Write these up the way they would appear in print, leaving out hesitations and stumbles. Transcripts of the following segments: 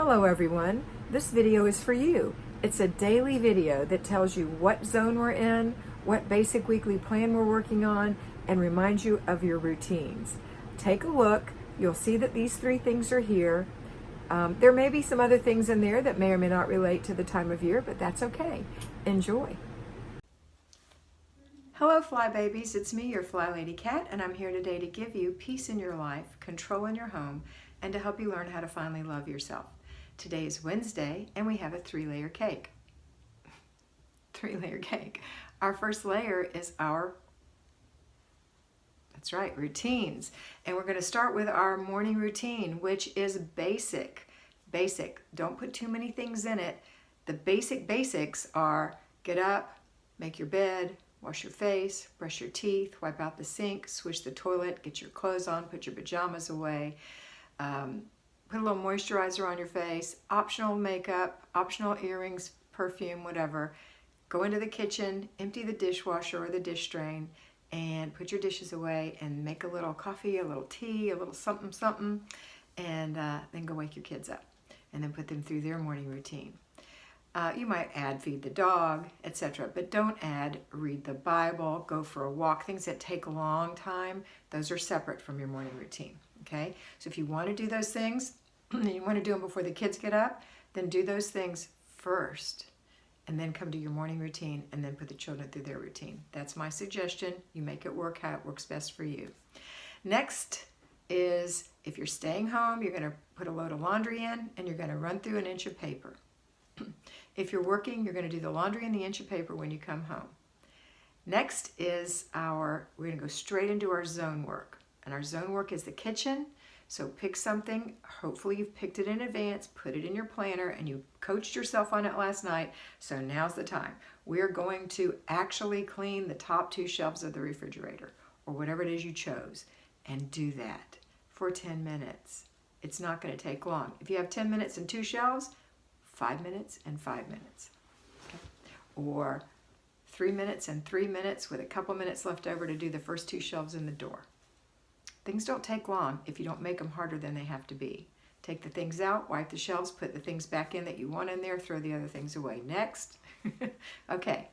Hello everyone, this video is for you. It's a daily video that tells you what zone we're in, what basic weekly plan we're working on, and reminds you of your routines. Take a look, you'll see that these three things are here. There may be some other things in there that may or may not relate to the time of year, but that's okay. Enjoy. Hello Fly Babies, it's me, your FlyLady Kat, and I'm here today to give you peace in your life, control in your home, and to help you learn how to finally love yourself. Today is Wednesday, and we have a three-layer cake. Three-layer cake. Our first layer is that's right, routines. And we're going to start with our morning routine, which is basic. Basic. Don't put too many things in it. The basics are get up, make your bed, wash your face, brush your teeth, wipe out the sink, swish the toilet, get your clothes on, put your pajamas away, put a little moisturizer on your face, optional makeup, optional earrings, perfume, whatever. Go into the kitchen, empty the dishwasher or the dish drain, and put your dishes away and make a little coffee, a little tea, a little something, and then go wake your kids up and then put them through their morning routine. You might add feed the dog, etc., but don't add read the Bible, go for a walk. Things that take a long time, those are separate from your morning routine, okay? So if you want to do those things, and you want to do them before the kids get up, then do those things first, and then come to your morning routine, and then put the children through their routine. That's my suggestion. You make it work how it works best for you. Next is, if you're staying home, you're going to put a load of laundry in, and you're going to run through an inch of paper. If you're working, you're going to do the laundry and the inch of paper when you come home. Next is we're going to go straight into our zone work. And our zone work is the kitchen. So pick something, hopefully you've picked it in advance, put it in your planner, and you coached yourself on it last night, so now's the time. We're going to actually clean the top 2 shelves of the refrigerator, or whatever it is you chose, and do that for 10 minutes. It's not going to take long. If you have 10 minutes and 2 shelves, 5 minutes and 5 minutes. Okay? Or 3 minutes and 3 minutes with a couple minutes left over to do the first 2 shelves in the door. Things don't take long if you don't make them harder than they have to be. Take the things out, wipe the shelves, put the things back in that you want in there, throw the other things away. Next. Okay.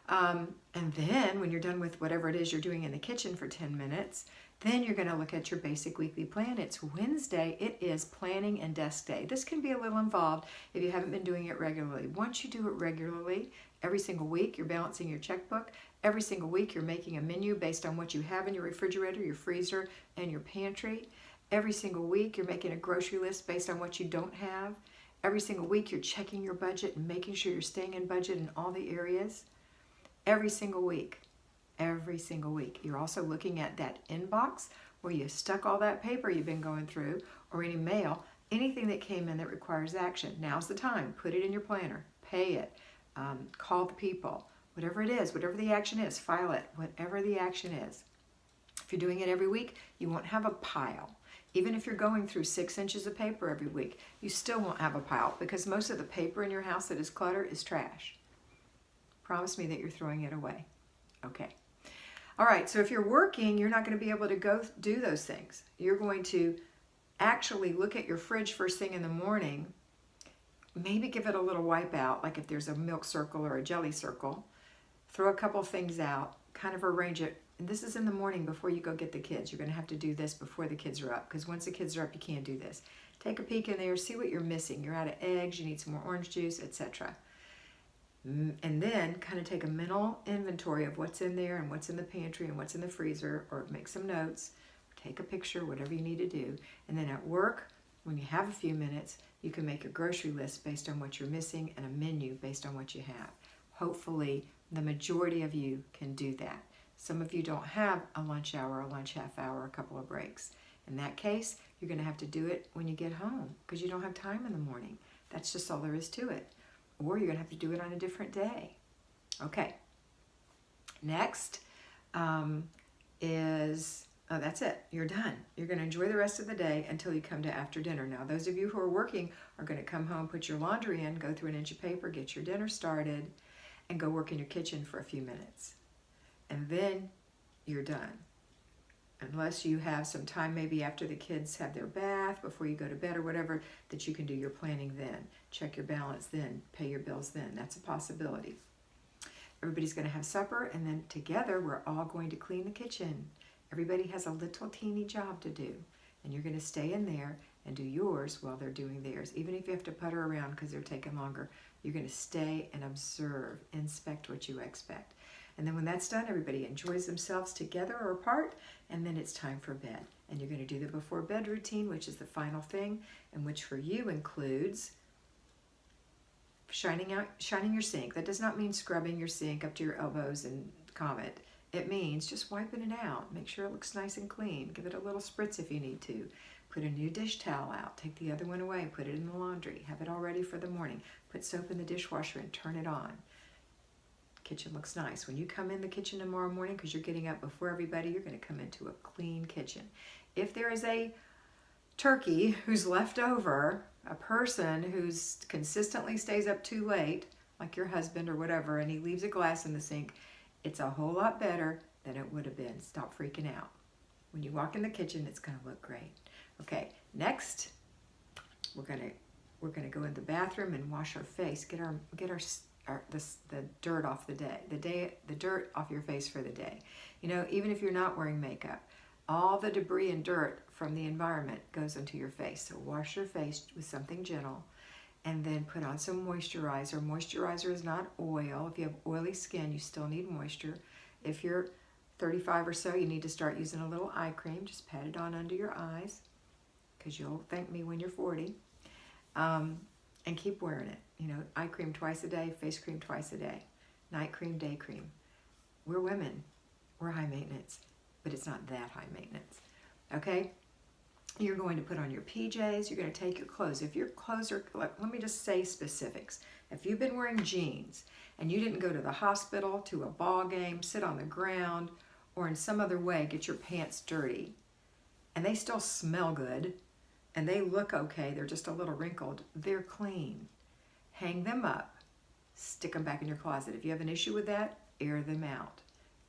And then when you're done with whatever it is you're doing in the kitchen for 10 minutes, then you're going to look at your basic weekly plan. It's Wednesday. It is planning and desk day. This can be a little involved if you haven't been doing it regularly. Once you do it regularly, every single week you're balancing your checkbook. Every single week you're making a menu based on what you have in your refrigerator, your freezer, and your pantry. Every single week you're making a grocery list based on what you don't have. Every single week you're checking your budget and making sure you're staying in budget in all the areas. Every single week. Every single week. You're also looking at that inbox where you stuck all that paper you've been going through, or any mail, anything that came in that requires action. Now's the time. Put it in your planner. Pay it. Call the people. Whatever it is, whatever the action is, file it, whatever the action is. If you're doing it every week, you won't have a pile. Even if you're going through 6 inches of paper every week, you still won't have a pile because most of the paper in your house that is clutter is trash. Promise me that you're throwing it away. Okay. All right, so if you're working, you're not going to be able to go do those things. You're going to actually look at your fridge first thing in the morning, maybe give it a little wipe out, like if there's a milk circle or a jelly circle. Throw a couple things out, kind of arrange it. And this is in the morning before you go get the kids. You're going to have to do this before the kids are up, because once the kids are up, you can't do this. Take a peek in there, see what you're missing. You're out of eggs, you need some more orange juice, etc. And then kind of take a mental inventory of what's in there and what's in the pantry and what's in the freezer, or make some notes, take a picture, whatever you need to do. And then at work, when you have a few minutes, you can make a grocery list based on what you're missing and a menu based on what you have. Hopefully, the majority of you can do that. Some of you don't have a lunch hour, a lunch half hour, a couple of breaks. In that case, you're going to have to do it when you get home because you don't have time in the morning. That's just all there is to it. Or you're going to have to do it on a different day. Okay. Next that's it. You're done. You're going to enjoy the rest of the day until you come to after dinner. Now, those of you who are working are going to come home, put your laundry in, go through an inch of paper, get your dinner started, and go work in your kitchen for a few minutes. And then you're done. unless you have some time maybe after the kids have their bath, before you go to bed or whatever, that you can do your planning then. Check your balance then, pay your bills then. That's a possibility. Everybody's going to have supper, and then together we're all going to clean the kitchen. Everybody has a little teeny job to do, and you're going to stay in there and do yours while they're doing theirs. Even if you have to putter around because they're taking longer, you're going to stay and observe, inspect what you expect. And then when that's done, everybody enjoys themselves together or apart, and then it's time for bed. And you're going to do the before bed routine, which is the final thing, and which for you includes shining your sink. That does not mean scrubbing your sink up to your elbows and Comet. It means just wiping it out. Make sure it looks nice and clean. Give it a little spritz if you need to. Put a new dish towel out. Take the other one away. Put it in the laundry. Have it all ready for the morning. Put soap in the dishwasher and turn it on. Kitchen looks nice. When you come in the kitchen tomorrow morning, because you're getting up before everybody, you're going to come into a clean kitchen. If there is a turkey who's left over, a person who's consistently stays up too late, like your husband or whatever, and he leaves a glass in the sink, it's a whole lot better than it would have been. Stop freaking out. When you walk in the kitchen, it's going to look great. Okay, next, we're gonna go in the bathroom and wash our face. Get the dirt off the dirt off your face for the day. You know, even if you're not wearing makeup, all the debris and dirt from the environment goes into your face. So wash your face with something gentle, and then put on some moisturizer. Moisturizer is not oil. If you have oily skin, you still need moisture. If you're 35 or so, you need to start using a little eye cream. Just pat it on under your eyes, because you'll thank me when you're 40. And keep wearing it. You know, eye cream twice a day, face cream twice a day, night cream, day cream. We're women. We're high maintenance, but it's not that high maintenance. Okay? You're going to put on your PJs. You're going to take your clothes. If your clothes are, let me just say specifics. If you've been wearing jeans and you didn't go to the hospital, to a ball game, sit on the ground, or in some other way get your pants dirty, and they still smell good, and they look okay, they're just a little wrinkled, they're clean. Hang them up, stick them back in your closet. If you have an issue with that, air them out.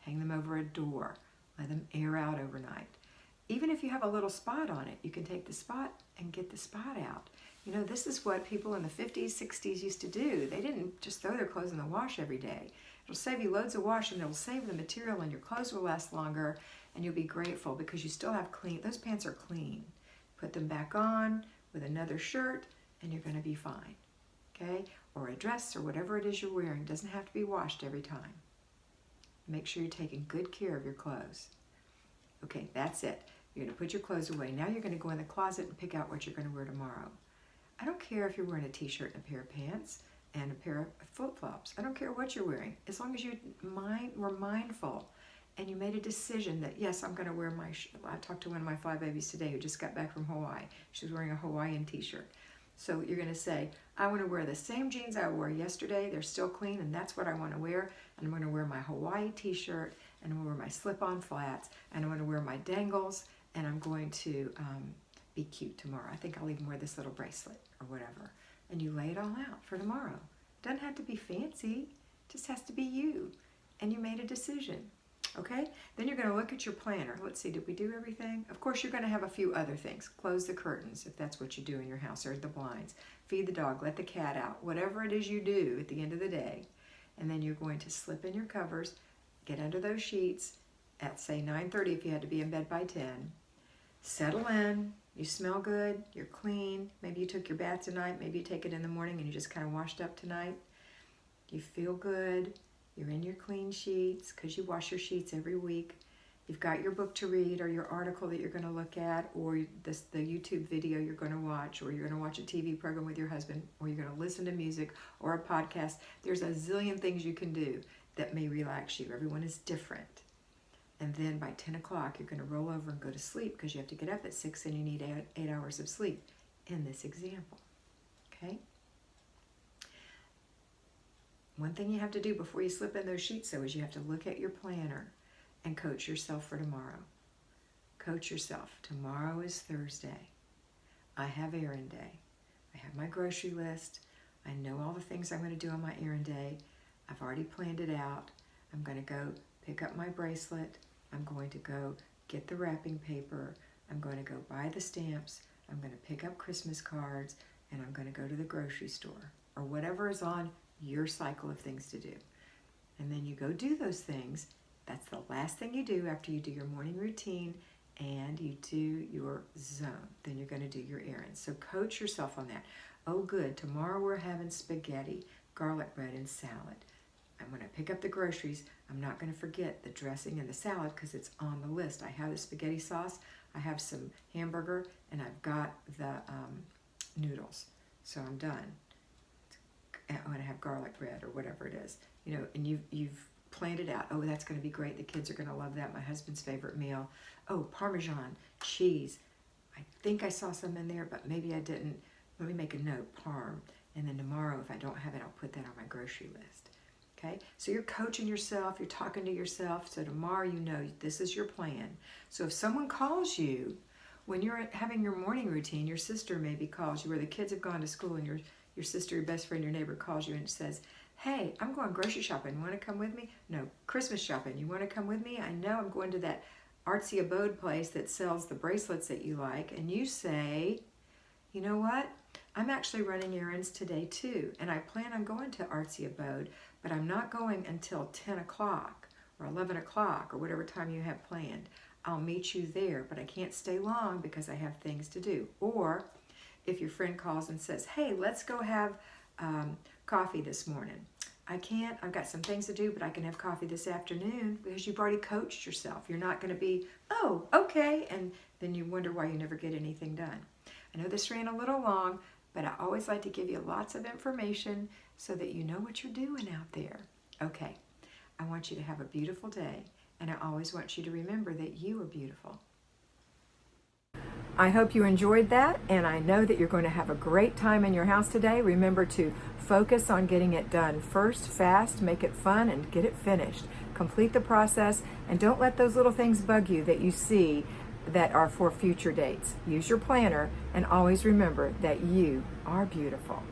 Hang them over a door, let them air out overnight. Even if you have a little spot on it, you can take the spot and get the spot out. You know, this is what people in the 50s, 60s used to do. They didn't just throw their clothes in the wash every day. It'll save you loads of wash, and it'll save the material, and your clothes will last longer, and you'll be grateful because you still have clean, those pants are clean. Put them back on with another shirt, and you're going to be fine. Okay? Or a dress, or whatever it is you're wearing. It doesn't have to be washed every time. Make sure you're taking good care of your clothes. Okay, that's it. You're going to put your clothes away. Now you're going to go in the closet and pick out what you're going to wear tomorrow. I don't care if you're wearing a t-shirt and a pair of pants and a pair of flip-flops. I don't care what you're wearing. As long as you were mindful and you made a decision that, yes, I'm going to wear my, I talked to one of my fly babies today who just got back from Hawaii. She was wearing a Hawaiian t-shirt. So you're going to say, I want to wear the same jeans I wore yesterday. They're still clean, and that's what I want to wear. And I'm going to wear my Hawaii t-shirt, and I'm going to wear my slip-on flats, and I'm going to wear my dangles, and I'm going to be cute tomorrow. I think I'll even wear this little bracelet or whatever. And you lay it all out for tomorrow. Doesn't have to be fancy. Just has to be you. And you made a decision. Okay? Then you're going to look at your planner. Let's see, did we do everything? Of course, you're going to have a few other things. Close the curtains, if that's what you do in your house, or the blinds. Feed the dog, let the cat out. Whatever it is you do at the end of the day. And then you're going to slip in your covers, get under those sheets at, say, 9:30 if you had to be in bed by 10. Settle in. You smell good. You're clean. Maybe you took your bath tonight. Maybe you take it in the morning and you just kind of washed up tonight. You feel good. You're in your clean sheets because you wash your sheets every week. You've got your book to read, or your article that you're going to look at, or the YouTube video you're going to watch, or you're going to watch a TV program with your husband, or you're going to listen to music or a podcast. There's a zillion things you can do that may relax you. Everyone is different. And then by 10 o'clock, you're going to roll over and go to sleep because you have to get up at 6 and you need 8 hours of sleep in this example. Okay? One thing you have to do before you slip in those sheets, though, is you have to look at your planner and coach yourself for tomorrow. Coach yourself. Tomorrow is Thursday. I have errand day. I have my grocery list. I know all the things I'm going to do on my errand day. I've already planned it out. I'm going to go pick up my bracelet. I'm going to go get the wrapping paper, I'm going to go buy the stamps, I'm going to pick up Christmas cards, and I'm going to go to the grocery store, or whatever is on your cycle of things to do. And then you go do those things. That's the last thing you do after you do your morning routine and you do your zone. Then you're going to do your errands. So coach yourself on that. Oh, good. Tomorrow we're having spaghetti, garlic bread, and salad. And when I pick up the groceries, I'm not going to forget the dressing and the salad because it's on the list. I have the spaghetti sauce, I have some hamburger, and I've got the noodles. So I'm done. I'm going to have garlic bread or whatever it is. You know, and you've planned it out. Oh, that's going to be great. The kids are going to love that. My husband's favorite meal. Oh, Parmesan, cheese. I think I saw some in there, but maybe I didn't. Let me make a note, Parm. And then tomorrow, if I don't have it, I'll put that on my grocery list. Okay? So you're coaching yourself. You're talking to yourself. So tomorrow you know this is your plan. So if someone calls you when you're having your morning routine, your sister maybe calls you, where the kids have gone to school, and your sister, your best friend, your neighbor calls you and says, hey, I'm going grocery shopping. You want to come with me? No, Christmas shopping. You want to come with me? I know I'm going to that artsy abode place that sells the bracelets that you like. And you say, you know what? I'm actually running errands today too. And I plan on going to artsy abode, but I'm not going until 10 o'clock or 11 o'clock or whatever time you have planned. I'll meet you there, but I can't stay long because I have things to do. Or if your friend calls and says, hey, let's go have coffee this morning. I can't, I've got some things to do, but I can have coffee this afternoon, because you've already coached yourself. You're not going to be, oh, okay, and then you wonder why you never get anything done. I know this ran a little long, but I always like to give you lots of information so that you know what you're doing out there. Okay, I want you to have a beautiful day, and I always want you to remember that you are beautiful. I hope you enjoyed that, and I know that you're going to have a great time in your house today. Remember to focus on getting it done first, fast, make it fun, and get it finished. Complete the process, and don't let those little things bug you that you see that are for future dates. Use your planner, and always remember that you are beautiful.